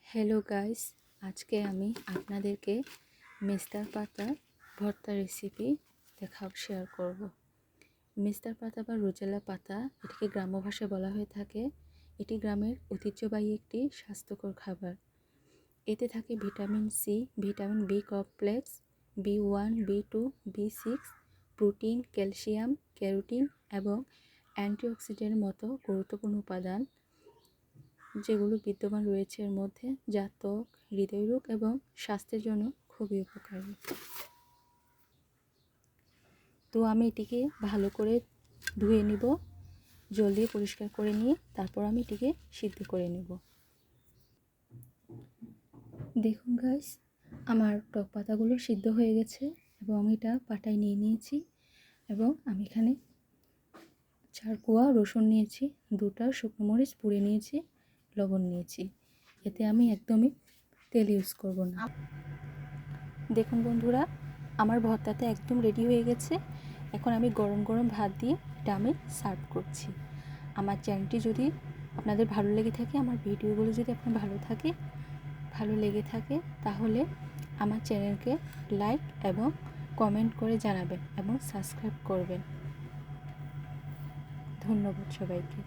Hello guys, আজকে আমি আপনাদেরকে মেস্তার পাতা ভর্তা রেসিপি শেয়ার করব। মেস্তার পাতা বা রোজেলা পাতা, এটিকে গ্রাম্য ভাষায় বলা হয়ে থাকে। এটি গ্রামের ঐতিহ্যবাহী একটি স্বাস্থ্যকর খাবার। এতে থাকে vitamin C, vitamin B complex, B one, B two, বি6, প্রোটিন, ক্যালসিয়াম, ক্যারোটিন এবং অ্যান্টিঅক্সিডেন্টের মতো গুরুত্বপূর্ণ উপাদান, যেগুলো বিদ্যমান রয়েছে এর মধ্যে, যা ত্বক, হৃদয়রোগ এবং স্বাস্থ্যের জন্য খুবই উপকারী। তো আমি এটিকে ভালো করে ধুয়ে নিব, জল দিয়ে পরিষ্কার করে নিয়ে তারপর আমি এটিকে সিদ্ধ করে নেব। দেখুন গাইস, আমার টক পাতাগুলো সিদ্ধ হয়ে গেছে এবং আমি এটা পাটায় নিয়ে নিয়েছি এবং আমি এখানে 4 কোয়া রসুন নিয়েছি, 2টা শুকনো মরিচ পুড়ে নিয়েছি, লবণ নিয়েছি। এতে আমি একদমই তেল ইউজ করব না। দেখুন বন্ধুরা, আমার ভর্তাটা একদম রেডি হয়ে গেছে। এখন আমি গরম গরম ভাত দিয়ে এটা আমি সার্ভ করছি। আমার চ্যানেলটি যদি আপনাদের ভালো লেগে থাকে, আমার ভিডিওগুলো যদি আপনার ভালো লেগে থাকে, তাহলে আমার চ্যানেলকে লাইক এবং কমেন্ট করে জানাবেন এবং সাবস্ক্রাইব করবেন। ধন্যবাদ সবাইকে।